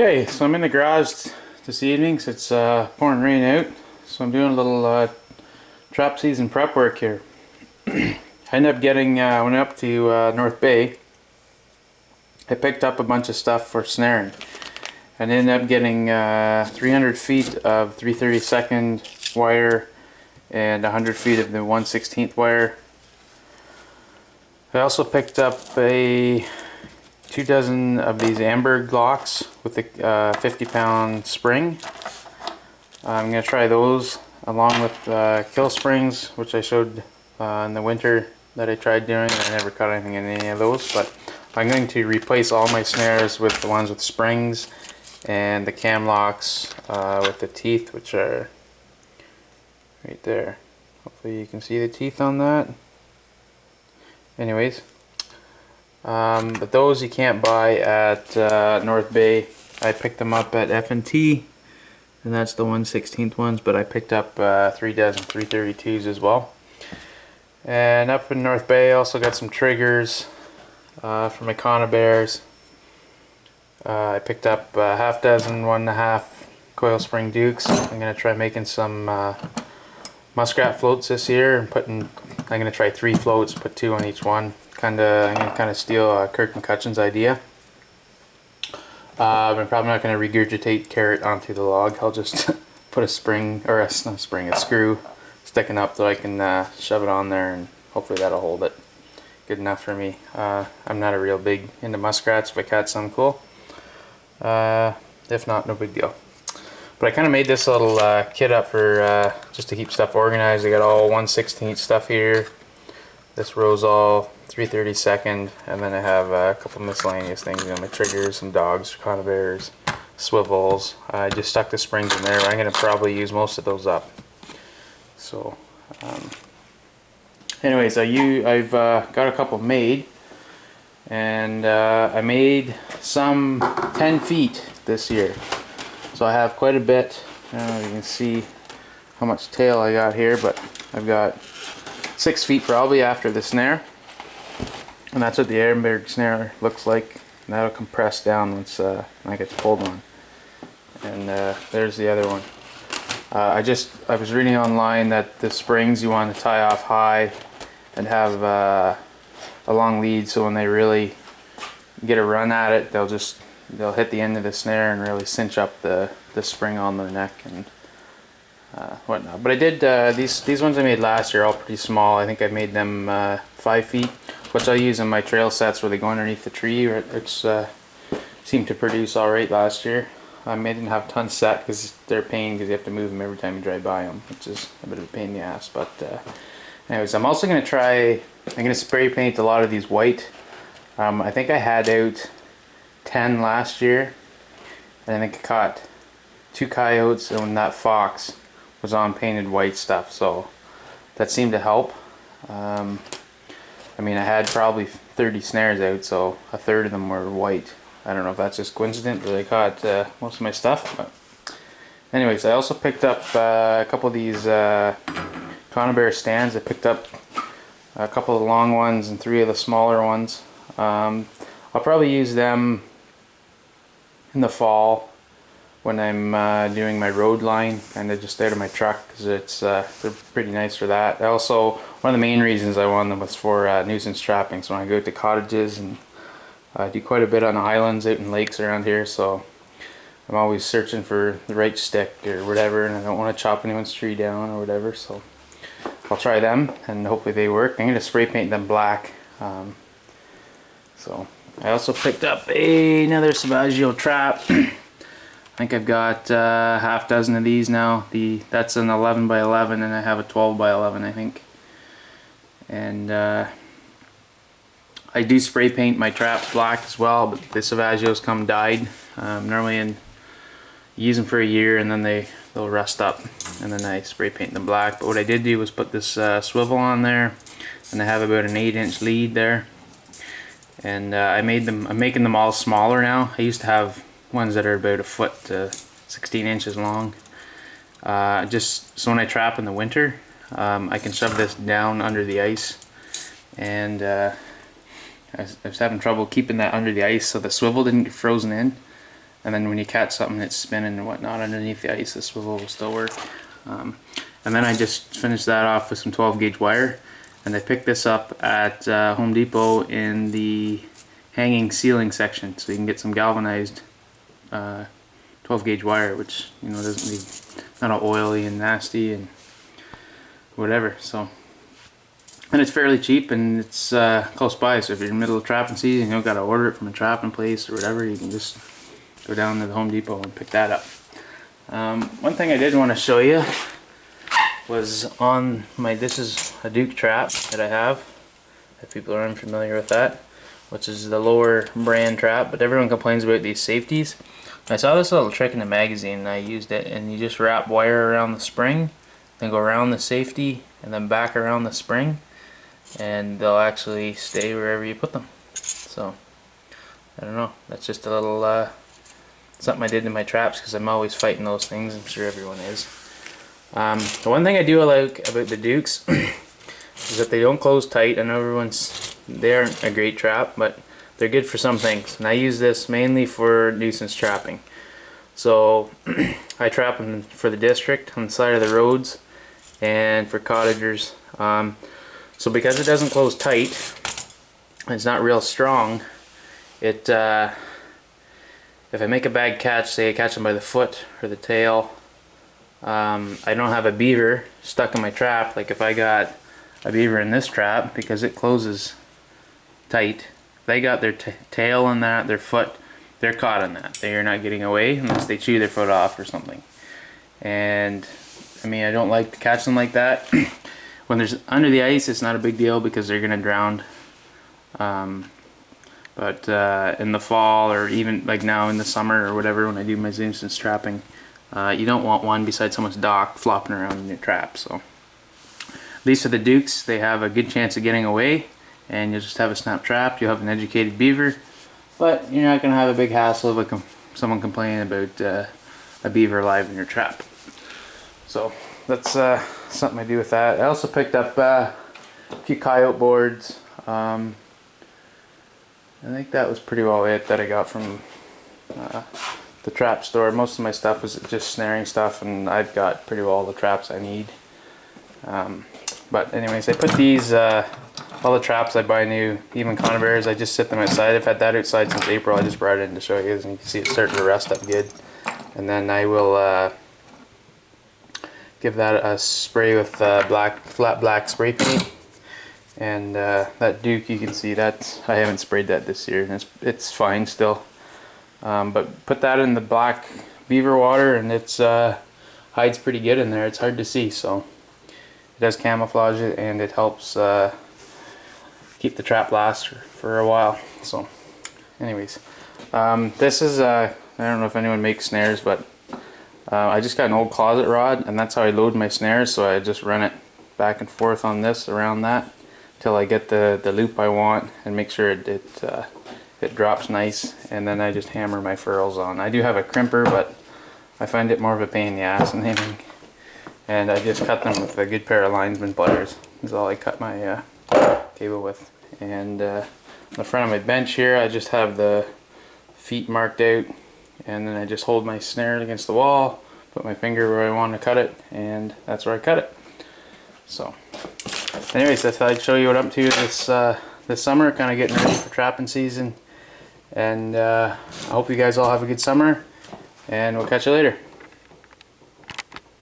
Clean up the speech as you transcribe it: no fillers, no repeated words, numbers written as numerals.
Okay, so I'm in the garage this evening. So it's pouring rain out, so I'm doing a little trap season prep work here. I ended up getting, went up to North Bay. I picked up a bunch of stuff for snaring. I ended up getting 300 feet of 3/32 wire and 100 feet of the 1/16 wire. I also picked up a 2 dozen of these Amberg locks with the 50-pound spring. I'm going to try those along with kill springs, which I showed in the winter that I tried doing. I never caught anything in any of those, but I'm going to replace all my snares with the ones with springs and the cam locks with the teeth, which are right there. Hopefully you can see the teeth on that. Anyways, but those you can't buy at North Bay. I picked them up at F&T, and that's the 1/16 ones, but I picked up 3 dozen 332s as well. And up in North Bay I also got some triggers for my Conibears. I picked up a half dozen 1.5 coil spring dukes. I'm going to try making some muskrat floats this year, and I'm going to try 3 floats, put 2 on each one. I'm going to kind of steal Kirk McCutcheon's idea. I'm probably not going to regurgitate carrot onto the log. I'll just put a spring, or a screw sticking up so I can shove it on there, and hopefully that'll hold it. Good enough for me. I'm not a real big into muskrats. If I catch some, cool. If not, no big deal. But I kind of made this little kit up for just to keep stuff organized. I got all 1/16 stuff here. This row's all 3/32, and then I have a couple miscellaneous things, you know, my triggers, some dogs, Conibears, swivels. I just stuck the springs in there. I'm going to probably use most of those up. So, anyways, I've got a couple made, and I made some 10 feet this year. So I have quite a bit. I don't know if you can see how much tail I got here, but I've got 6 feet probably after the snare. And that's what the Amberg snare looks like. And that'll compress down once I get pulled on. And there's the other one. I was reading online that the springs you want to tie off high and have a long lead, so when they really get a run at it, they'll hit the end of the snare and really cinch up the spring on their neck and whatnot. But I did these ones I made last year, all pretty small. I think I made them 5 feet, which I use in my trail sets where they go underneath the tree, which seemed to produce alright last year. I didn't have tons set because they're a pain, because you have to move them every time you drive by them, which is a bit of a pain in the ass. But anyways, I'm also going to try, I'm going to spray paint a lot of these white. I think I had out 10 last year, and I think I caught 2 coyotes, and that fox was on painted white stuff, so that seemed to help. I mean, I had probably 30 snares out, so a third of them were white. I don't know if that's just coincident that I caught most of my stuff, but anyways, I also picked up a couple of these Conibear stands. I picked up a couple of the long ones and 3 of the smaller ones. I'll probably use them in the fall when I'm doing my road line, kind of just out of my truck, because they're pretty nice for that. Also, one of the main reasons I wanted them was for nuisance trapping. So when I go to cottages, and I do quite a bit on islands out in lakes around here, so I'm always searching for the right stick or whatever, and I don't want to chop anyone's tree down or whatever, so I'll try them and hopefully they work. I'm going to spray paint them black. So I also picked up another Savaggio trap. I think I've got half dozen of these now. That's an 11 by 11, and I have a 12 by 11, I think. And I do spray paint my traps black as well, but the Savaggios come dyed. Normally you use them for a year and then they'll rust up, and then I spray paint them black. But what I did do was put this swivel on there, and I have about an 8-inch lead there. And I'm making them all smaller now. I used to have ones that are about 1 foot to 16 inches long. Just so when I trap in the winter, I can shove this down under the ice, and I was having trouble keeping that under the ice so the swivel didn't get frozen in. and then when you catch something that's spinning and whatnot underneath the ice, the swivel will still work. And then I just finished that off with some 12 gauge wire, and I picked this up at Home Depot in the hanging ceiling section, so you can get some galvanized 12 gauge wire, which, you know, doesn't be not all oily and nasty and whatever. So, and it's fairly cheap, and it's close by, so if you're in the middle of trapping season, you don't got to order it from a trapping place or whatever, you can just go down to the Home Depot and pick that up. One thing I did want to show you was on my, this is a Duke trap that I have, if people are unfamiliar with that, which is the lower brand trap, but everyone complains about these safeties. I saw this little trick in a magazine and I used it, and you just wrap wire around the spring, then go around the safety and then back around the spring, and they'll actually stay wherever you put them. So I don't know, that's just a little something I did in my traps, because I'm always fighting those things. I'm sure everyone is. The one thing I do like about the Dukes is that they don't close tight. I know they aren't a great trap, but they're good for some things. And I use this mainly for nuisance trapping. So I trap them for the district on the side of the roads and for cottagers. So because it doesn't close tight, it's not real strong, it if I make a bad catch, say I catch them by the foot or the tail, I don't have a beaver stuck in my trap. Like if I got a beaver in this trap, because it closes tight, they got their tail in that, their foot, they're caught in that. They are not getting away unless they chew their foot off or something. And I mean, I don't like to catch them like that. When there's under the ice, it's not a big deal because they're gonna drown. But in the fall, or even like now in the summer or whatever, when I do my nuisance trapping, you don't want one beside someone's dock flopping around in your trap. So at least for the Dukes, they have a good chance of getting away, and you'll just have a snap trap. You'll have an educated beaver, but you're not going to have a big hassle of someone complaining about a beaver alive in your trap. So that's something I do with that. I also picked up a few coyote boards. I think that was pretty well it that I got from the trap store. Most of my stuff was just snaring stuff, and I've got pretty well all the traps I need. But anyways, I put these, all the traps I buy new, even conibears, I just sit them outside. I've had that outside since April. I just brought it in to show you, and you can see it's starting to rust up good. And then I will give that a spray with flat black spray paint. And that Duke, you can see that I haven't sprayed that this year, and it's fine still. But put that in the black beaver water, and it's hides pretty good in there. It's hard to see, so it does camouflage it, and it helps keep the trap last for a while. So anyways, this is I don't know if anyone makes snares, but I just got an old closet rod, and that's how I load my snares. So I just run it back and forth on this, around that, till I get the loop I want, and make sure it drops nice, and then I just hammer my furls on. I do have a crimper, but I find it more of a pain in the ass than anything, and I just cut them with a good pair of linesman pliers. That's all I cut my cable with. And on the front of my bench here, I just have the feet marked out, and then I just hold my snare against the wall, put my finger where I want to cut it, and that's where I cut it. So anyways, that's how I'd show you what I'm up to this summer, kind of getting ready for trapping season. And I hope you guys all have a good summer, and we'll catch you later.